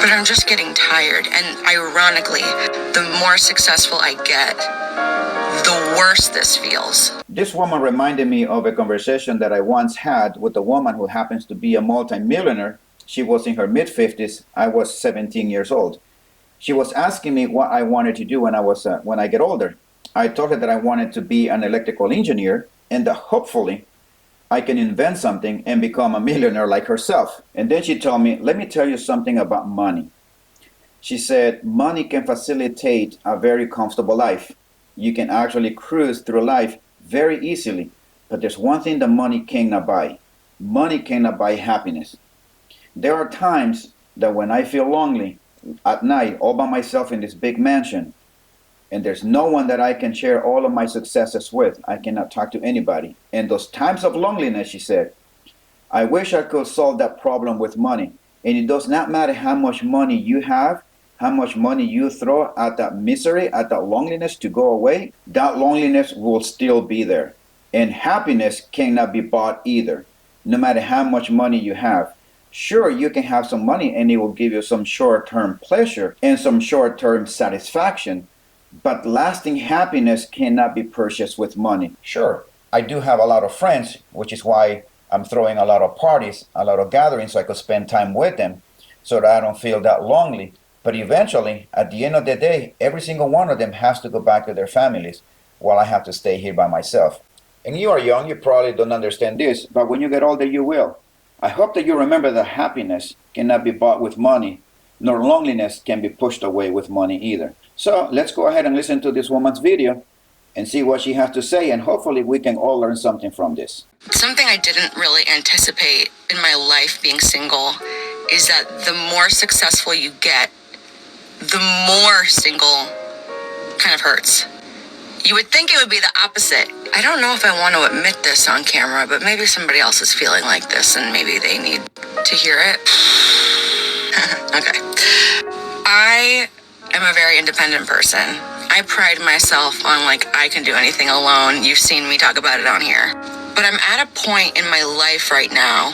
But I'm just getting tired. And ironically, the more successful I get, the worse this feels. This woman reminded me of a conversation that I once had with a woman who happens to be a multimillionaire. She was in her mid-50s. I was 17 years old. She was asking me what I wanted to do when I get older. I told her that I wanted to be an electrical engineer and that hopefully I can invent something and become a millionaire like herself. And then she told me, let me tell you something about money. She said, money can facilitate a very comfortable life. You can actually cruise through life very easily. But there's one thing that money cannot buy. Money cannot buy happiness. There are times that when I feel lonely at night all by myself in this big mansion, and there's no one that I can share all of my successes with. I cannot talk to anybody. And those times of loneliness, she said, I wish I could solve that problem with money. And it does not matter how much money you have, how much money you throw at that misery, at that loneliness to go away, that loneliness will still be there. And happiness cannot be bought either, no matter how much money you have. Sure, you can have some money and it will give you some short-term pleasure and some short-term satisfaction, but lasting happiness cannot be purchased with money. Sure, I do have a lot of friends, which is why I'm throwing a lot of parties, a lot of gatherings so I could spend time with them so that I don't feel that lonely. But eventually, at the end of the day, every single one of them has to go back to their families while I have to stay here by myself. And you are young, you probably don't understand this, but when you get older, you will. I hope that you remember that happiness cannot be bought with money, nor loneliness can be pushed away with money either. So let's go ahead and listen to this woman's video and see what she has to say, and hopefully we can all learn something from this. Something I didn't really anticipate in my life being single is that the more successful you get, the more single kind of hurts. You would think it would be the opposite. I don't know if I want to admit this on camera, but maybe somebody else is feeling like this and maybe they need to hear it. Okay. I am a very independent person. I pride myself on I can do anything alone. You've seen me talk about it on here. But I'm at a point in my life right now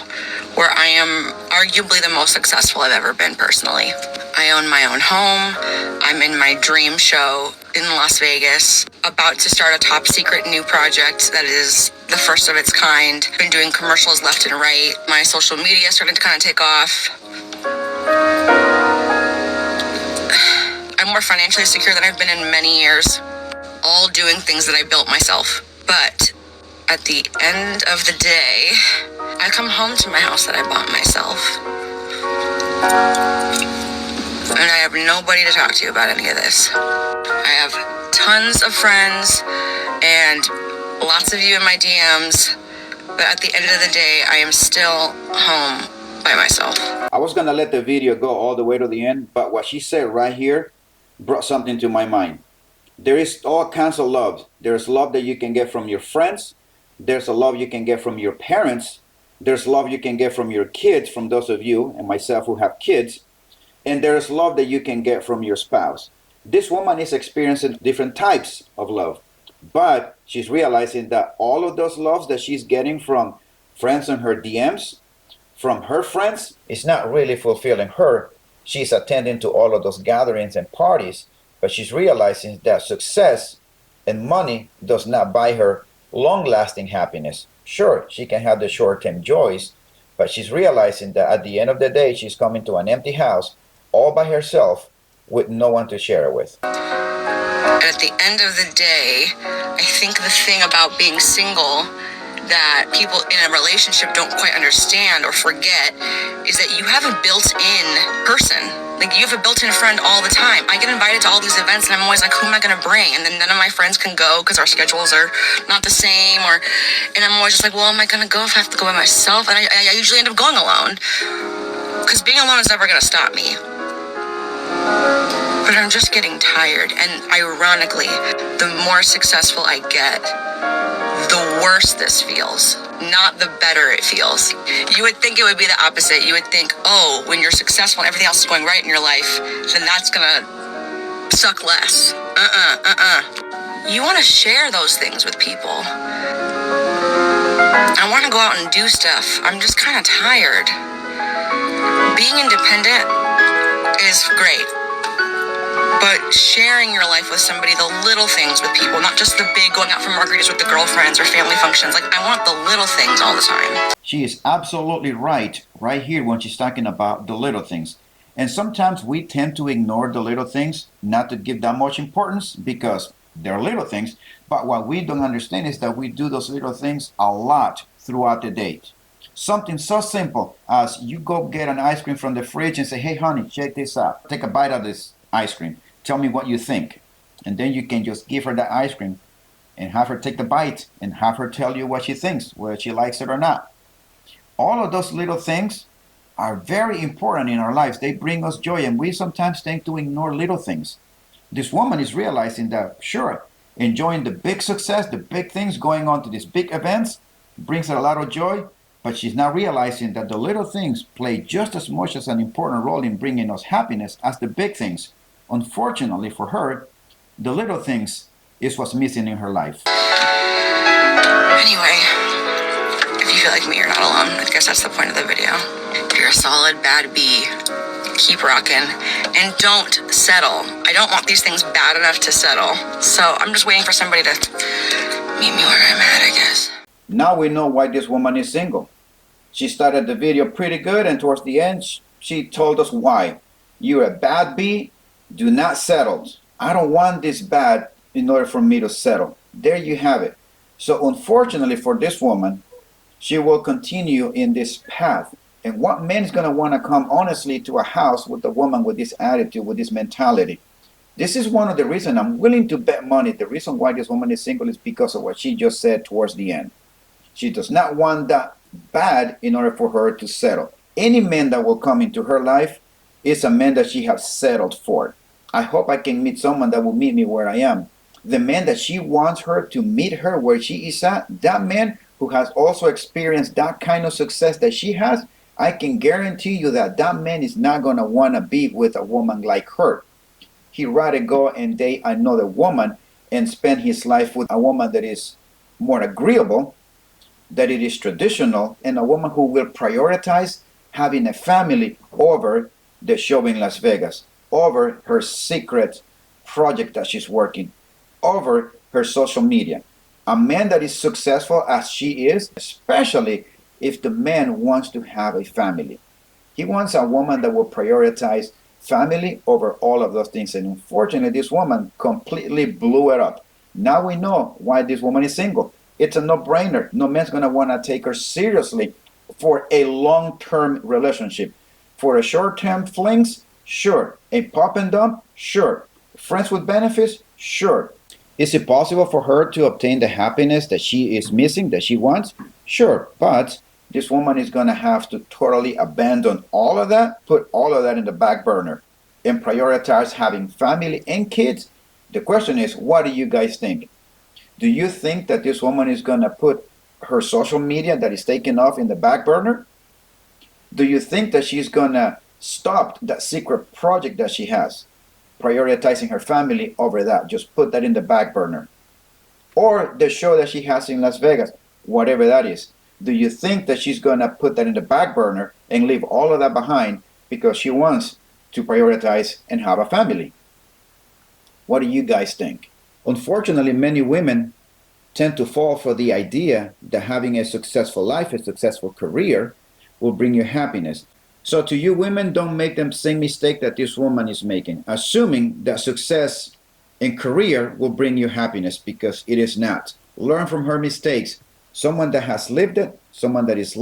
where I am arguably the most successful I've ever been personally. I own my own home. I'm in my dream show in Las Vegas, about to start a top secret new project that is the first of its kind. Been doing commercials left and right. My social media is starting to kind of take off. I'm more financially secure than I've been in many years, all doing things that I built myself. But at the end of the day, I come home to my house that I bought myself. And I have nobody to talk to about any of this. I have tons of friends and lots of you in my DMs, but at the end of the day, I am still home by myself. I was gonna let the video go all the way to the end, but what she said right here brought something to my mind. There is all kinds of love. There's love that you can get from your friends. There's a love you can get from your parents. There's love you can get from your kids, from those of you and myself who have kids. And there's love that you can get from your spouse. This woman is experiencing different types of love, but she's realizing that all of those loves that she's getting from friends on her DMs, from her friends, is not really fulfilling her. She's attending to all of those gatherings and parties, but she's realizing that success and money does not buy her long-lasting happiness. Sure, she can have the short-term joys, but she's realizing that at the end of the day, she's coming to an empty house all by herself with no one to share it with. And at the end of the day, I think the thing about being single that people in a relationship don't quite understand or forget is that you have a built-in person. You have a built-in friend all the time. I get invited to all these events and I'm always like, who am I going to bring? And then none of my friends can go because our schedules are not the same. And I'm always just like, well, am I going to go if I have to go by myself? And I usually end up going alone because being alone is never going to stop me. But I'm just getting tired. And ironically, the more successful I get, the worse this feels, not the better it feels. You would think it would be the opposite. You would think, oh, when you're successful and everything else is going right in your life, then that's gonna suck less. You want to share those things with people. I want to go out and do stuff. I'm just kind of tired. Being independent is great. But sharing your life with somebody, the little things with people, not just the big going out for margaritas with the girlfriends or family functions. Like, I want the little things all the time. She is absolutely right here when she's talking about the little things. And sometimes we tend to ignore the little things, not to give that much importance because they're little things. But what we don't understand is that we do those little things a lot throughout the day. Something so simple as you go get an ice cream from the fridge and say, hey, honey, check this out. Take a bite of this ice cream. Tell me what you think. And then you can just give her that ice cream and have her take the bite and have her tell you what she thinks, whether she likes it or not. All of those little things are very important in our lives. They bring us joy, and we sometimes tend to ignore little things. This woman is realizing that, sure, enjoying the big success, the big things going on to these big events brings her a lot of joy, but she's not realizing that the little things play just as much as an important role in bringing us happiness as the big things. Unfortunately for her, the little things is what's missing in her life. Anyway, if you feel like me, you're not alone. I guess that's the point of the video. If you're a solid bad B, keep rocking and don't settle. I don't want these things bad enough to settle. So I'm just waiting for somebody to meet me where I'm at, I guess. Now we know why this woman is single. She started the video pretty good, and towards the end, she told us why. You're a bad B, do not settle. I don't want this bad in order for me to settle. There you have it. So unfortunately for this woman, she will continue in this path. And what man is going to want to come honestly to a house with a woman with this attitude, with this mentality? This is one of the reasons I'm willing to bet money. The reason why this woman is single is because of what she just said towards the end. She does not want that bad in order for her to settle. Any man that will come into her life is a man that she has settled for. I hope I can meet someone that will meet me where I am. The man that she wants her to meet her where she is at, that man who has also experienced that kind of success that she has, I can guarantee you that that man is not going to want to be with a woman like her. He'd rather go and date another woman and spend his life with a woman that is more agreeable, that it is traditional, and a woman who will prioritize having a family over the show in Las Vegas, over her secret project that she's working, over her social media. A man that is successful as she is, especially if the man wants to have a family. He wants a woman that will prioritize family over all of those things. And unfortunately, this woman completely blew it up. Now we know why this woman is single. It's a no-brainer. No man's going to want to take her seriously for a long-term relationship. For a short-term flings, sure. A pop and dump, sure. Friends with benefits, sure. Is it possible for her to obtain the happiness that she is missing, that she wants? Sure, but this woman is going to have to totally abandon all of that, put all of that in the back burner, and prioritize having family and kids. The question is, what do you guys think? Do you think that this woman is going to put her social media that is taken off in the back burner? Do you think that she's going to stop that secret project that she has, prioritizing her family over that? Just put that in the back burner. Or the show that she has in Las Vegas, whatever that is. Do you think that she's going to put that in the back burner and leave all of that behind because she wants to prioritize and have a family? What do you guys think? Unfortunately, many women tend to fall for the idea that having a successful life, a successful career, will bring you happiness. So to you women, don't make the same mistake that this woman is making, assuming that success in career will bring you happiness, because it is not. Learn from her mistakes. Someone that has lived it, someone that is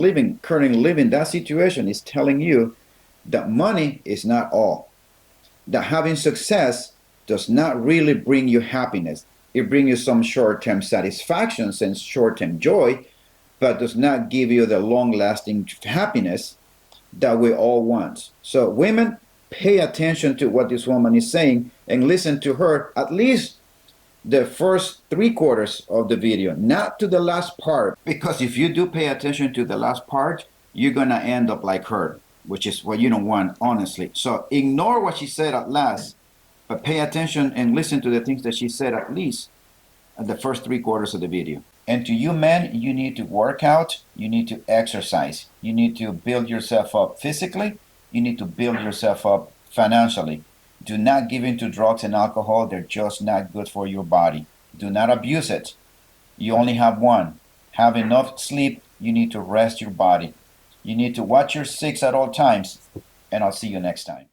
currently living that situation is telling you that money is not all. That having success does not really bring you happiness. It brings you some short-term satisfactions and short-term joy, but does not give you the long-lasting happiness that we all want. So women, pay attention to what this woman is saying and listen to her at least the first 3/4 of the video, not to the last part, because if you do pay attention to the last part, you're gonna end up like her, which is what you don't want, honestly. So ignore what she said at last, but pay attention and listen to the things that she said at least at the first 3/4 of the video. And to you men, you need to work out, you need to exercise, you need to build yourself up physically, you need to build yourself up financially. Do not give in to drugs and alcohol. They're just not good for your body. Do not abuse it. You only have one. Have enough sleep. You need to rest your body. You need to watch your six at all times. And I'll see you next time.